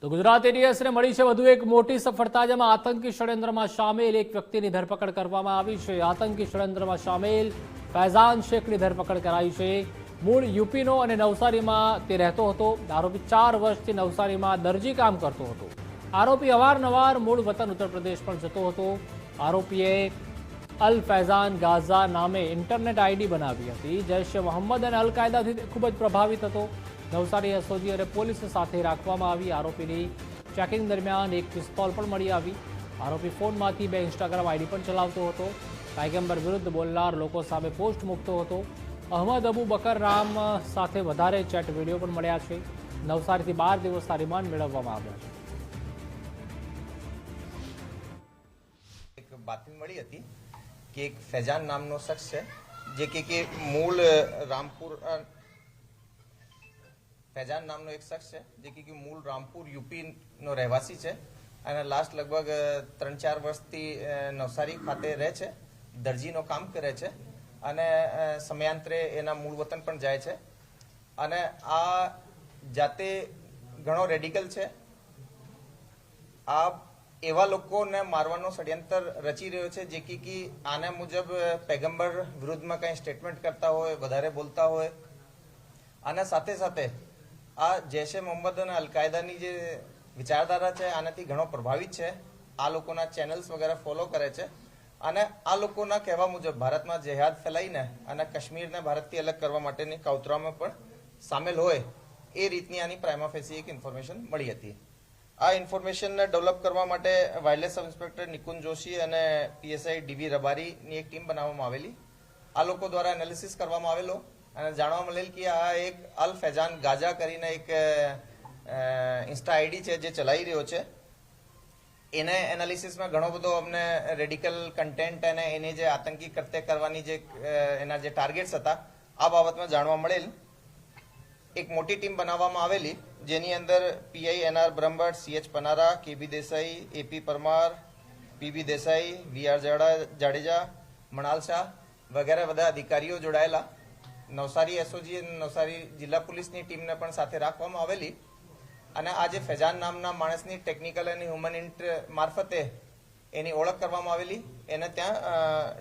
તો ગુજરાત એટીએસને મળી છે વધુ એક મોટી સફળતા, જેમાં આતંકી ષડયંત્રમાં સામેલ એક વ્યક્તિની ધરપકડ કરવામાં આવી છે। આતંકી ષડયંત્રમાં સામેલ ફૈઝાન શેખની ધરપકડ કરાઈ છે। મૂળ યુપીનો અને નવસારીમાં તે રહેતો હતો। આરોપી 4 વર્ષથી નવસારીમાં દરજી કામ કરતો હતો। આરોપી અવારનવાર મૂળ વતન ઉત્તર પ્રદેશ પણ જતો હતો। આરોપીએ અલ ફૈઝાન ગાઝા નામે ઇન્ટરનેટ આઈડી બનાવી હતી। જૈશ એ મોહમ્મદ અને અલ કાયદાથી ખૂબ જ પ્રભાવિત હતો। નવસારી એસઓજી અને પોલીસ સાથે રાખવામાં આવી। આરોપીની ચેકિંગ દરમિયાન એક પિસ્તોલ પણ મળી આવી। આરોપી ફોનમાંથી 2 ઇન્સ્ટાગ્રામ આઈડી પણ ચલાવતો હતો। પૈગંબર વિરુદ્ધ બોલનાર લોકો સામે પોસ્ટ મૂકતો હતો। અહમદ અબુ બકર રામ સાથે વધારે ચેટ વિડીયો પણ મળ્યા છે। નવસારીથી 12 દિવસના રિમાન્ડ મેળવવામાં આવ્યા છે। એક બાતમી મળી હતી કે એક ફૈઝાન નામનો શખ્સ છે જે કે મૂળ રામપુર ફૈઝાન નામનો એક શખ્સ છે જે કે મૂળ રામપુર યુપીનો રહેવાસી છે અને લાસ્ટ લગભગ 3-4 વર્ષથી નવસારી ખાતે રહે છે। દરજીનો કામ કરે છે અને સમયાંતરે એના મૂળ વતન પણ જાય છે અને આ જાતે ઘણો રેડિકલ છે। આ એવા લોકોને મારવાનો ષડયંત્ર રચી રહ્યો છે જે કે આના મુજબ પૈગંબર વિરુદ્ધમાં કંઈ સ્ટેટમેન્ટ કરતા હોય, વધારે બોલતા હોય અને સાથે સાથે આ જૈશે મોહમ્મદ અને અલ કાયદાની જે વિચારધારા છે આનાથી ઘણો પ્રભાવિત છે। આ લોકોના ચેનલ્સ વગેરે ફોલો કરે છે અને આ લોકોના કહેવા મુજબ ભારતમાં જેહાદ ફેલાઈને અને કાશ્મીરને ભારતથી અલગ કરવા માટેની કાવતરામાં પણ સામેલ હોય એ રીતની આની પ્રાઇમા ફેસી એક ઇન્ફોર્મેશન મળી હતી। આ ઇન્ફોર્મેશનને ડેવલપ કરવા માટે wireless sub inspector Nikunj Joshi અને પીએસઆઈ ડીવી રબારીની એક ટીમ બનાવવામાં આવેલી। આ લોકો દ્વારા એનાલિસિસ કરવામાં આવેલો અને જાણવા મળેલ કે આ એક અલ ફૈઝાન ગાઝા કરીને એક ઇન્સ્ટા આઈડી છે જે ચલાવી રહ્યો છે। એને એનાલિસિસમાં ઘણો બધો અમને રેડિકલ કન્ટેન્ટ અને એને જે આતંકી કૃત્ય કરવાની જે એના જે ટાર્ગેટ્સ હતા આ બાબતમાં જાણવા મળેલ। એક મોટી ટીમ બનાવવામાં આવેલી જેની અંદર PI NR Brahmbhatt, CH Panara, KB Desai, AP Parmar, PB Desai, VR Jadeja, Manal Shah વગેરે બધા અધિકારીઓ જોડાયેલા। નવસારી એસઓજી અને નવસારી જિલ્લા પોલીસની ટીમને પણ સાથે રાખવામાં આવેલી અને આ જે ફૈઝાન નામના માણસની ટેકનિકલ અને હ્યુમન ઇન્ટ મારફતે એની ઓળખ કરવામાં આવેલી। એને ત્યાં